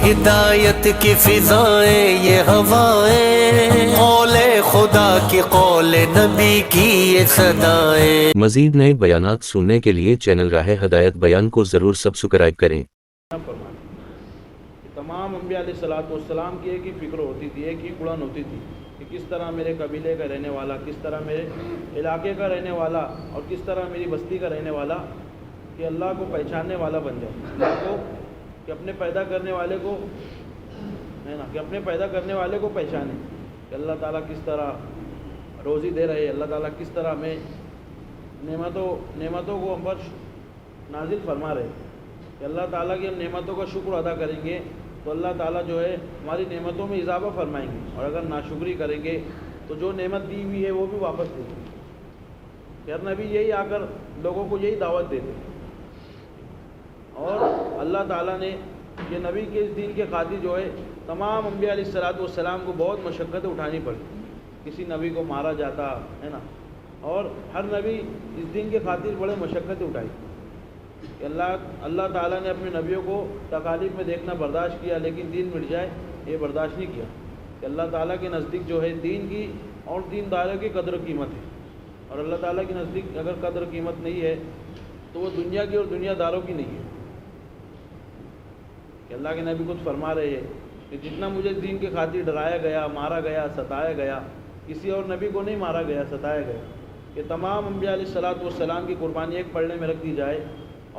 ہدایت کی فضائیں یہ ہوائیں، قول خدا کی قول نبی کی یہ صدائیں۔ مزید نئے بیانات سننے کے لیے چینل راہ ہدایت بیان کو ضرور سبسکرائب کریں۔ تمام انبیاء علیہ الصلوۃ والسلام کی ایک ہی فکر ہوتی تھی، ایک ہی اڑن ہوتی تھی کہ کس طرح میرے قبیلے کا رہنے والا، کس طرح میرے علاقے کا رہنے والا اور کس طرح میری بستی کا رہنے والا کہ اللہ کو پہچاننے والا بن جائے، اللہ کو کہ اپنے پیدا کرنے والے کو ہے نا، کہ اپنے پیدا کرنے والے کو پہچانے کہ اللہ تعالیٰ کس طرح روزی دے رہے، اللہ تعالیٰ کس طرح ہمیں نعمتوں کو ہم پر نازل فرما رہے کہ اللہ تعالیٰ کی ہم نعمتوں کا شکر ادا کریں گے تو اللہ تعالیٰ جو ہے ہماری نعمتوں میں اضافہ فرمائیں گے، اور اگر ناشکری کریں گے تو جو نعمت دی ہوئی ہے وہ بھی واپس دے دیں گے۔ ہر نبی یہی آ کر لوگوں کو یہی دعوت دیتے، اور اللہ تعالیٰ نے یہ نبی کے اس دین کے خاطر جو ہے تمام انبیاء علیہ الصلوۃ والسلام کو بہت مشقتیں اٹھانی پڑی، کسی نبی کو مارا جاتا ہے نا، اور ہر نبی اس دین کے خاطر بڑے مشقتیں اٹھائی کہ اللہ تعالیٰ نے اپنے نبیوں کو تکالیف میں دیکھنا برداشت کیا، لیکن دین مٹ جائے یہ برداشت نہیں کیا کہ اللہ تعالیٰ کے نزدیک جو ہے دین کی اور دین داروں کی قدر و قیمت ہے، اور اللہ تعالیٰ کے نزدیک اگر قدر و قیمت نہیں ہے تو وہ دنیا کی اور دنیا داروں کی نہیں ہے۔ کہ اللہ کے نبی خود فرما رہے ہیں کہ جتنا مجھے دین کے خاطر ڈرایا گیا، مارا گیا، ستایا گیا، کسی اور نبی کو نہیں مارا گیا، ستایا گیا، کہ تمام انبیاء علیہ الصلوۃ والسلام کی قربانی ایک پلڑے میں رکھ دی جائے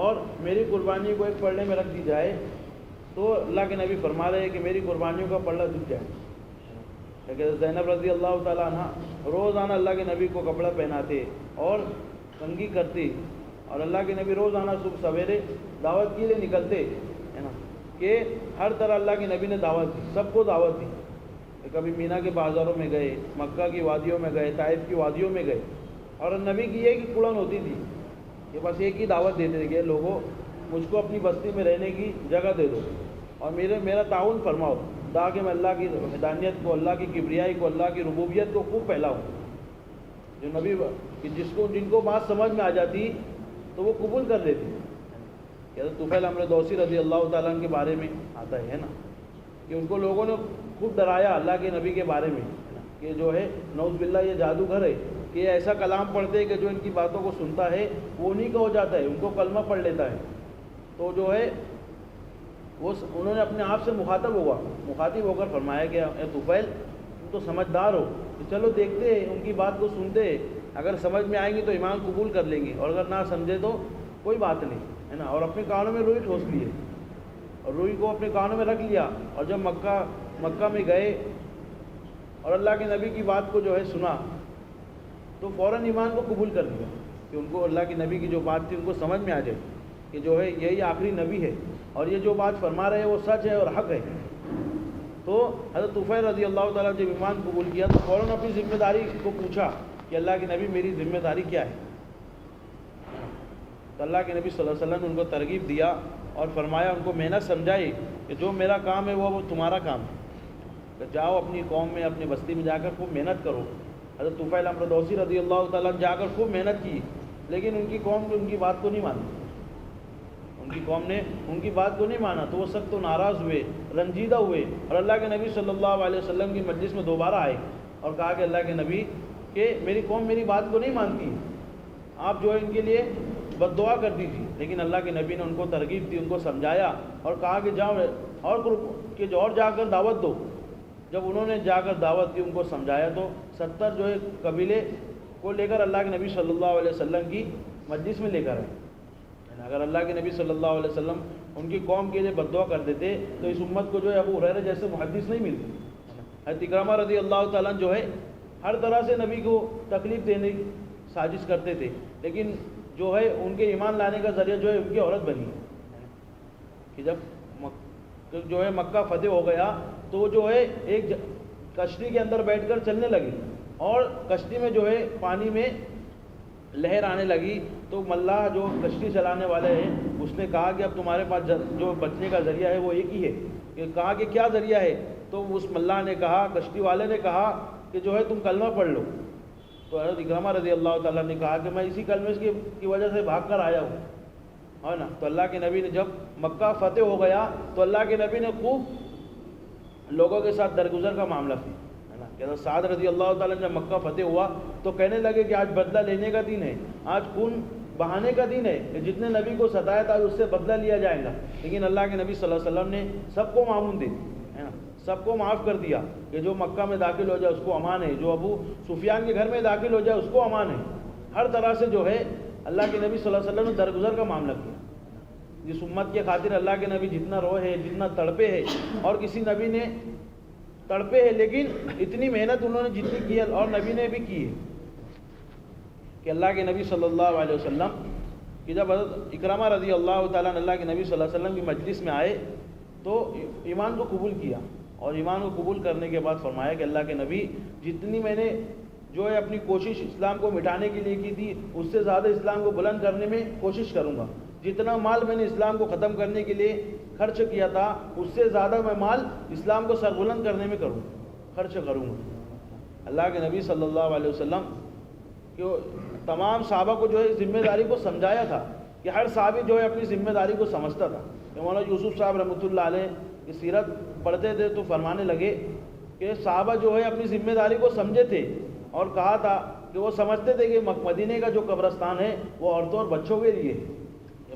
اور میری قربانی کو ایک پلڑے میں رکھ دی جائے تو اللہ کے نبی فرما رہے ہیں کہ میری قربانیوں کا پلڑا جھک جائے۔ کہ زینب رضی اللہ تعالیٰ عنہ روزانہ اللہ کے نبی کو کپڑا پہناتے اور کنگھی کرتے، اور اللہ کے نبی روزانہ صبح سویرے دعوت کے لیے نکلتے ہے نا، کہ ہر طرح اللہ کے نبی نے دعوت دی، سب کو دعوت دی، کہ کبھی مینا کے بازاروں میں گئے، مکہ کی وادیوں میں گئے، طائف کی وادیوں میں گئے، اور نبی کی ایک ہی کڑن ہوتی تھی کہ بس ایک ہی دعوت دیتے تھے کہ لوگوں مجھ کو اپنی بستی میں رہنے کی جگہ دے دو اور میرا تعاون فرماؤ تاکہ میں اللہ کی وحدانیت کو، اللہ کی کبریائی کو، اللہ کی ربوبیت کو خوب پھیلاؤں۔ جو نبی جن کو بات سمجھ میں آ جاتی تو وہ قبول کر لیتے۔ کہ حضرت طفیل عمرو دوسی رضی اللہ تعالیٰ عنہ کے بارے میں آتا ہے نا کہ ان کو لوگوں نے خوب ڈرایا اللہ کے نبی کے بارے میں کہ جو ہے نعوذ باللہ یہ جادوگر ہے، کہ یہ ایسا کلام پڑھتے ہیں کہ جو ان کی باتوں کو سنتا ہے وہ انہیں کا ہو جاتا ہے، ان کو کلمہ پڑھ لیتا ہے۔ تو جو ہے وہ انہوں نے اپنے آپ سے مخاطب ہو کر فرمایا کہ اے طفیل تم تو سمجھدار ہو، تو چلو دیکھتے ہیں، ان کی بات کو سنتے ہیں، اگر سمجھ میں آئیں گی تو ایمان قبول کر لیں گے، اور اگر نہ سمجھے تو کوئی بات نہیں ہے نا۔ اور اپنے کانوں میں روئی ٹھوس لیے اور روئی کو اپنے کانوں میں رکھ لیا، اور جب مکہ میں گئے اور اللہ کے نبی کی بات کو جو ہے سنا تو فوراً ایمان کو قبول کر لیا کہ ان کو اللہ کے نبی کی جو بات تھی ان کو سمجھ میں آ جائے کہ جو ہے یہی آخری نبی ہے اور یہ جو بات فرما رہے ہیں وہ سچ ہے اور حق ہے۔ تو حضرت طفیل رضی اللہ تعالیٰ جب ایمان قبول کیا تو فوراً اپنی ذمہ داری کو پوچھا کہ اللہ کے نبی میری ذمہ داری کیا ہے؟ تو اللہ کے نبی صلی اللہ علیہ وسلم نے ان کو ترغیب دیا اور فرمایا، ان کو محنت سمجھائی کہ جو میرا کام ہے وہ تمہارا کام ہے، کہ جاؤ اپنی قوم میں، اپنی بستی میں جا کر خوب محنت کرو۔ حضرت طفیل عمرو دوسی رضی اللہ تعالیٰ جا کر خوب محنت کی، لیکن ان کی قوم نے ان کی بات کو نہیں مانا، ان کی قوم نے ان کی بات کو نہیں مانا، تو وہ سخت و ناراض ہوئے، رنجیدہ ہوئے، اور اللہ کے نبی صلی اللہ علیہ وسلم کی مجلس میں دوبارہ آئے اور کہا کہ اللہ کے نبی کہ میری قوم میری بات کو نہیں مانتی، آپ جو ہے ان کے لیے بد دعا کر دیجیے۔ لیکن اللہ کے نبی نے ان کو ترغیب دی، ان کو سمجھایا اور کہا کہ جاؤ اور جا کر دعوت دو۔ جب انہوں نے جا کر دعوت دی، ان کو سمجھایا، تو 70 جو ہے قبیلے کو لے کر اللہ کے نبی صلی اللہ علیہ وسلم کی مجلس میں لے کر آئے۔ اگر اللہ کے نبی صلی اللہ علیہ وسلم ان کی قوم کے لیے بد دعا کر دیتے تو اس امت کو جو ہے ابو ہریرہ جیسے محدث نہیں ملتے۔ حضرت اکرمہ رضی اللہ تعالیٰ جو ہے ہر طرح سے نبی کو تکلیف دینے کی سازش کرتے تھے، لیکن جو ہے ان کے ایمان لانے کا ذریعہ جو ہے ان کی عورت بنی کہ جب جو ہے مکہ فتح ہو گیا تو جو ہے ایک کشتی کے اندر بیٹھ کر چلنے لگی، اور کشتی میں جو ہے پانی میں لہر آنے لگی، تو ملاح جو کشتی چلانے والے ہیں اس نے کہا کہ اب تمہارے پاس جو بچنے کا ذریعہ ہے وہ ایک ہی ہے۔ کہ کہا کہ کیا ذریعہ ہے؟ تو اس ملاح نے کہا، کشتی والے نے کہا کہ جو ہے تم کلمہ پڑھ لو۔ تو حضرت اکرمہ رضی اللہ تعالیٰ نے کہا کہ میں اسی کلمے کی وجہ سے بھاگ کر آیا ہوں، ہے نا. تو اللہ کے نبی نے جب مکہ فتح ہو گیا تو اللہ کے نبی نے خوب لوگوں کے ساتھ درگزر کا معاملہ کیا, ہے نا. کہ سعد رضی اللہ تعالیٰ جب مکہ فتح ہوا تو کہنے لگے کہ آج بدلہ لینے کا دن ہے, آج خون بہانے کا دن ہے, کہ جتنے نبی کو ستایا تھا اس سے بدلہ لیا جائے گا. لیکن اللہ کے نبی صلی اللہ علیہ وسلم نے سب کو معمول دے دی, ہے نا, سب کو معاف کر دیا کہ جو مکہ میں داخل ہو جائے اس کو امان ہے, جو ابو سفیان کے گھر میں داخل ہو جائے اس کو امان ہے. ہر طرح سے جو ہے اللہ کے نبی صلی اللہ علیہ وسلم نے درگزر کا معاملہ کیا. جس امت کے خاطر اللہ کے نبی جتنا روئے ہے, جتنا تڑپے ہے, اور کسی نبی نے تڑپے ہے لیکن اتنی محنت انہوں نے جتنی کی ہے اور نبی نے بھی کی ہے, کہ اللہ کے نبی صلی اللہ علیہ وسلم کہ جب حضرت اکرامہ رضی اللہ تعالیٰ اللہ کے نبی صلی اللہ علیہ وسلم کی مجلس میں آئے تو ایمان کو قبول کیا, اور ایمان کو قبول کرنے کے بعد فرمایا کہ اللہ کے نبی جتنی میں نے جو ہے اپنی کوشش اسلام کو مٹانے کے لیے کی تھی اس سے زیادہ اسلام کو بلند کرنے میں کوشش کروں گا. جتنا مال میں نے اسلام کو ختم کرنے کے لیے خرچ کیا تھا اس سے زیادہ میں مال اسلام کو سربلند کرنے میں خرچ کروں گا. اللہ کے نبی صلی اللہ علیہ وسلم کہ تمام صحابہ کو جو ہے ذمہ داری کو سمجھایا تھا, کہ ہر صحابی جو ہے اپنی ذمہ داری کو سمجھتا تھا. کہ مولانا یوسف صاحب رحمۃ اللہ علیہ کی سیرت پڑھتے تھے تو فرمانے لگے کہ صحابہ جو ہے اپنی ذمہ داری کو سمجھے تھے, اور کہا تھا کہ وہ سمجھتے تھے کہ مدینے کا جو قبرستان ہے وہ عورتوں اور بچوں کے لیے,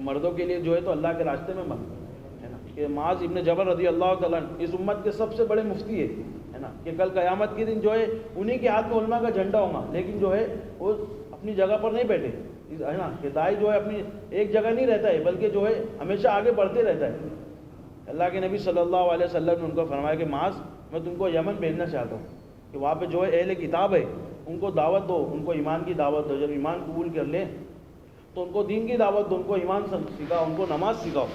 مردوں کے لیے جو ہے تو اللہ کے راستے میں ہے نا. کہ معاذ ابن جبل رضی اللہ تعالیٰ اس امت کے سب سے بڑے مفتی ہے نا, کہ کل قیامت کے دن جو ہے انہی کے ہاتھ میں علماء کا جھنڈا ہوگا, لیکن جو ہے وہ اپنی جگہ پر نہیں بیٹھے, ہے نا. کہ دائی جو ہے اپنی ایک جگہ نہیں رہتا ہے بلکہ جو ہے ہمیشہ آگے بڑھتے رہتا ہے. اللہ کے نبی صلی اللہ علیہ وسلم نے ان کو فرمایا کہ معاذ میں تم کو یمن بھیجنا چاہتا ہوں, کہ وہاں پہ جو ہے اہل کتاب ہے ان کو دعوت دو, ان کو ایمان کی دعوت دو. جب ایمان قبول کر لیں تو ان کو دین کی دعوت دو, ان کو ایمان سکھاؤ, ان کو نماز سکھاؤ.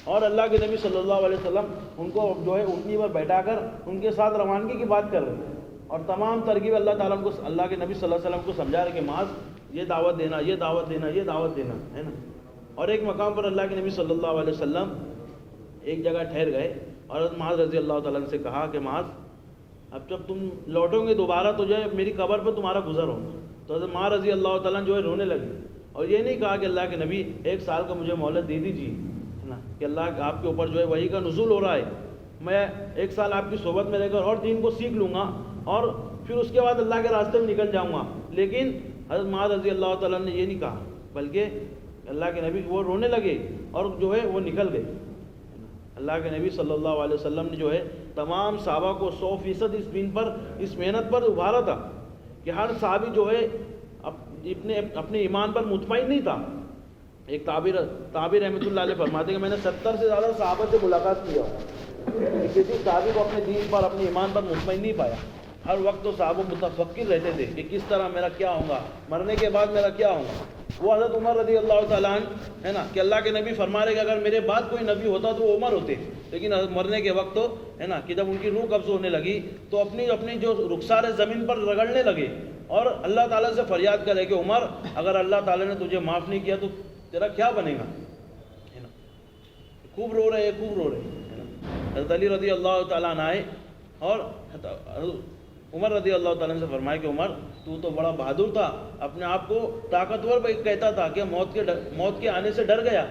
اور اللہ کے نبی صلی اللہ علیہ وسلم ان کو جو ہے اونٹنی پر بیٹھا کر ان کے ساتھ روانگی کی بات کر رہے ہیں, اور تمام ترغیب اللہ تعالیٰ کو اللہ کے نبی صلی اللہ علیہ وسلم کو سمجھا رہے کہ معاذ یہ دعوت دینا, یہ دعوت دینا, یہ دعوت دینا, ہے نا. اور ایک مقام پر اللہ کے نبی صلی اللہ علیہ وسلم ایک جگہ ٹھہر گئے, اور حضرت معاذ رضی اللہ تعالیٰ سے کہا کہ معاذ اب جب تم لوٹو گے دوبارہ تو جو ہے میری قبر پہ تمہارا گزر ہوگا. تو حضرت معاذ رضی اللہ تعالیٰ جو ہے رونے لگے, اور یہ نہیں کہا کہ اللہ کے نبی 1 سال کا مجھے مہلت دے دیجیے, ہے نا, کہ اللہ آپ کے اوپر جو ہے وحی کا نزول ہو رہا ہے, میں 1 سال آپ کی صحبت میں رہ کر اور دین کو سیکھ لوں گا اور پھر اس کے بعد اللہ کے راستے میں نکل جاؤں گا. لیکن حضرت معاذ رضی اللہ تعالیٰ نے یہ نہیں کہا, بلکہ اللہ کے نبی وہ رونے لگے اور جو ہے وہ نکل گئے. اللہ کے نبی صلی اللہ علیہ وسلم نے جو ہے تمام صحابہ کو 100% اس دین پر, اس محنت پر ابھارا تھا, کہ ہر صحابی جو ہے اپنے ایمان پر مطمئن نہیں تھا. ایک تعبیر رحمۃ اللہ علیہ فرماتے ہیں کہ میں نے 70 سے زیادہ صحابہ سے ملاقات کیا, کسی صحابی کو اپنے دین پر, اپنے ایمان پر مطمئن نہیں پایا. ہر وقت تو صحابہ متفکر رہتے تھے کہ کس طرح میرا کیا ہوگا, مرنے کے بعد میرا کیا ہوگا. وہ حضرت عمر رضی اللہ تعالیٰ عنہ, ہے نا, کہ اللہ کے نبی فرما رہے کہ اگر میرے بعد کوئی نبی ہوتا تو وہ عمر ہوتے, لیکن مرنے کے وقت تو, ہے نا, کہ جب ان کی روح قبض ہونے لگی تو اپنی جو رخسار زمین پر رگڑنے لگے اور اللہ تعالیٰ سے فریاد کرے کہ عمر اگر اللہ تعالیٰ نے تجھے معاف نہیں کیا تو تیرا کیا بنے گا, ہے نا. خوب رو رہے, خوب رو رہے, ہے نا. حضرت علی رضی اللہ تعالیٰ عنہ آئے اور عمر رضی اللہ تعالیٰ سے فرمائے کہ عمر تو بڑا بہادر تھا, اپنے آپ کو طاقتور کہتا تھا کہ موت کے آنے سے ڈر گیا.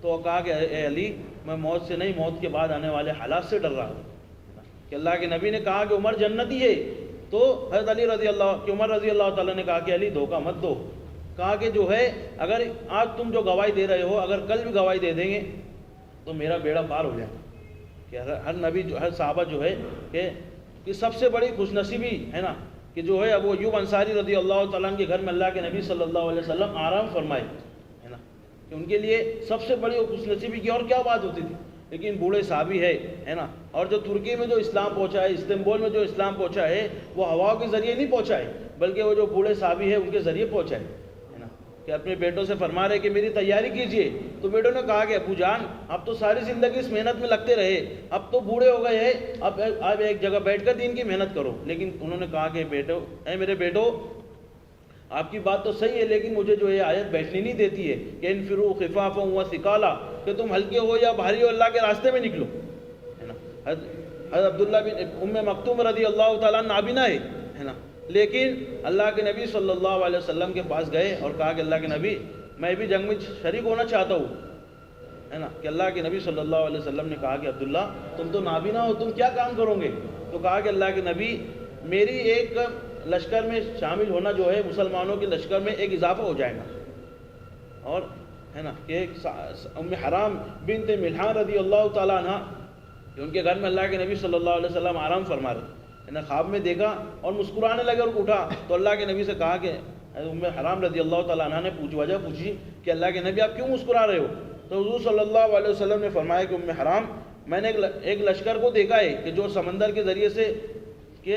تو کہا کہ اے علی میں موت سے نہیں, موت کے بعد آنے والے حالات سے ڈر رہا ہوں. کہ اللہ کے نبی نے کہا کہ عمر جنتی ہے, تو حضرت علی رضی اللہ کہ عمر رضی اللہ تعالیٰ نے کہا کہ علی دھوکہ مت دو. کہا کہ جو ہے اگر آج تم جو گواہی دے رہے ہو اگر کل بھی گواہی دے دیں گے تو میرا بیڑا پار ہو جائے. کہ ہر نبی جو ہر صحابہ جو ہے کہ سب سے بڑی خوش نصیبی ہے نا, کہ جو ہے ابو ایوب انصاری رضی اللہ تعالیٰ عنہ کے گھر میں اللہ کے نبی صلی اللہ علیہ وسلم آرام فرمائے, ہے نا, کہ ان کے لیے سب سے بڑی خوش نصیبی کی اور کیا بات ہوتی تھی. لیکن بوڑھے صحابی ہے نا, اور جو ترکی میں جو اسلام پہنچا ہے, استنبول میں جو اسلام پہنچا ہے وہ ہوا کے ذریعے نہیں پہنچا ہے, بلکہ وہ جو بوڑھے صحابی ہے ان کے ذریعے پہنچا ہے نا. کہ اپنے بیٹوں سے فرما رہے کہ میری تیاری کیجئے. تو بیٹوں نے کہا کہ ابو جان اب تو ساری زندگی اس محنت میں لگتے رہے, اب تو بوڑھے ہو گئے ہیں, اب ایک جگہ بیٹھ کر دین کی محنت کرو. لیکن انہوں نے کہا کہ بیٹو, اے میرے بیٹو, آپ کی بات تو صحیح ہے لیکن مجھے جو یہ آیت بیٹھنے نہیں دیتی ہے کہ انفروا خفافا وثقالا, کہ تم ہلکے ہو یا بھاری ہو اللہ کے راستے میں نکلو, ہے نا. حضرت عبداللہ بن ام مکتوم رضی اللہ تعالیٰ نابینا ہے نا, لیکن اللہ کے نبی صلی اللہ علیہ وسلم کے پاس گئے اور کہا کہ اللہ کے نبی میں بھی جنگ میں شریک ہونا چاہتا ہوں, ہے نا کہ اللہ کے نبی صلی اللہ علیہ وسلم نے کہا کہ عبداللہ تم تو نابینا ہو، تم کیا کام کرو گے؟ تو کہا کہ اللہ کے نبی میری ایک لشکر میں شامل ہونا جو ہے مسلمانوں کے لشکر میں ایک اضافہ ہو جائے گا، اور ہے نا کہ ام حرام بنت ملحان رضی اللہ تعالیٰ عنہ کہ ان کے گھر میں اللہ کے نبی صلی اللہ علیہ وسلم آرام فرما رہے ہے نا، خواب میں دیکھا اور مسکرانے لگے اور اٹھا تو اللہ کے نبی سے کہا کہ ام حرام رضی اللہ تعالیٰ عنہ نے وجہ پوچھی کہ اللہ کے نبی آپ کیوں مسکرا رہے ہو؟ تو حضور صلی اللہ علیہ وسلم نے فرمایا کہ ام حرام میں نے ایک لشکر کو دیکھا ہے کہ جو سمندر کے ذریعے سے کہ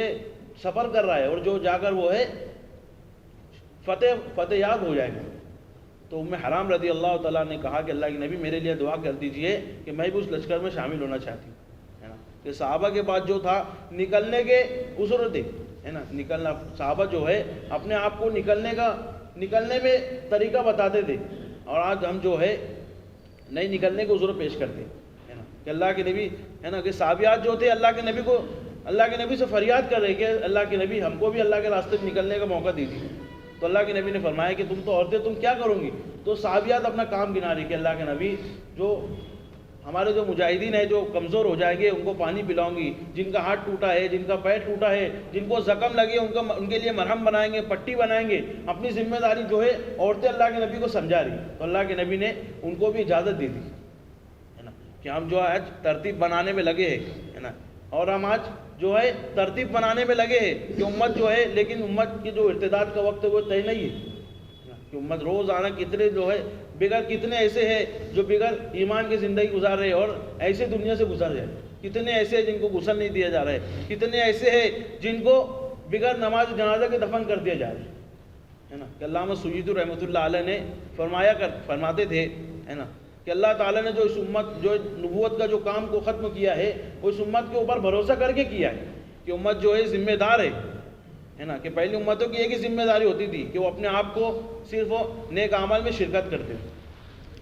سفر کر رہا ہے اور جو جا کر وہ ہے فتح یاب ہو جائے گا۔ تو ام حرام رضی اللہ تعالیٰ نے کہا کہ اللہ کے نبی میرے لیے دعا کر دیجئے کہ میں بھی اس لشکر میں شامل ہونا چاہتی ہوں، ہے نا کہ صحابہ کے بعد جو تھا نکلنے کے عذر تھے، ہے نا نکلنا، صحابہ جو ہے اپنے آپ کو نکلنے میں طریقہ بتاتے تھے، اور آج ہم جو ہے نہیں نکلنے کو عذر پیش کرتے ہیں نا کہ اللہ کے نبی ہے نا کہ صحابیات جو تھے اللہ کے نبی سے فریاد کر رہے کہ اللہ کے نبی ہم کو بھی اللہ کے راستے میں نکلنے کا موقع دیجیے۔ تو اللہ کے نبی نے فرمایا کہ تم تو عورتیں تم کیا کرو گی؟ تو صحابیات اپنا کام گنا رہی کہ اللہ کے نبی جو ہمارے جو مجاہدین ہیں جو کمزور ہو جائیں گے ان کو پانی پلاؤں گی، جن کا ہاتھ ٹوٹا ہے، جن کا پیر ٹوٹا ہے، جن کو زخم لگے ان کے لیے مرہم بنائیں گے، پٹی بنائیں گے، اپنی ذمہ داری جو ہے عورتیں اللہ کے نبی کو سمجھا رہی۔ تو اللہ کے نبی نے ان کو بھی اجازت دے دی ہے نا کہ ہم جو آج ترتیب بنانے میں لگے ہیں، ہے نا، اور ہم آج جو ہے ترتیب بنانے میں لگے ہیں کہ امت جو ہے، لیکن امت کی جو ارتداد کا وقت ہے وہ طے نہیں ہے کہ امت روزانہ کتنے جو ہے کتنے ایسے ہیں جو بغیر ایمان کی زندگی گزار رہے ہیں اور ایسے دنیا سے گزر جائے، کتنے ایسے ہیں جن کو غسل نہیں دیا جا رہا ہے، کتنے ایسے ہیں جن کو بغیر نماز جنازہ کے دفن کر دیا جا رہا ہے نا کہ علامہ سیوطی رحمۃ اللہ علیہ نے فرماتے تھے ہے نا کہ اللہ تعالیٰ نے جو اس امت جو نبوت کا جو کام کو ختم کیا ہے وہ اس امت کے اوپر بھروسہ کر کے کیا ہے کہ امت جو ہے ذمہ دار ہے نا کہ پہلی امتوں کی ایک ہی ذمہ داری ہوتی تھی کہ وہ اپنے آپ کو صرف نیک اعمال میں شرکت کرتے تھے،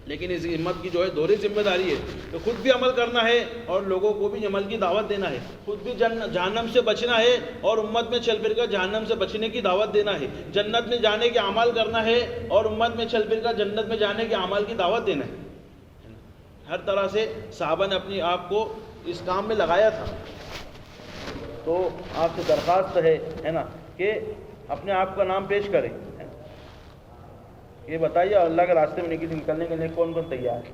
لیکن اس امت کی جو ہے دوہری ذمہ داری ہے کہ خود بھی عمل کرنا ہے اور لوگوں کو بھی عمل کی دعوت دینا ہے، خود بھی جہنم سے بچنا ہے اور امت میں چل پھر کر جہنم سے بچنے کی دعوت دینا ہے، جنت میں جانے کے اعمال کرنا ہے اور امت میں چل پھر کر جنت میں جانے کے اعمال کی دعوت دینا ہے۔ ہر طرح سے صحابہ نے اپنے آپ کو اس کام میں لگایا تھا۔ تو آپ سے درخواست ہے نا کہ اپنے آپ کا نام پیش کریں، یہ بتائیے اللہ کے راستے میں نکلنے کے لیے کون کون تیار ہے؟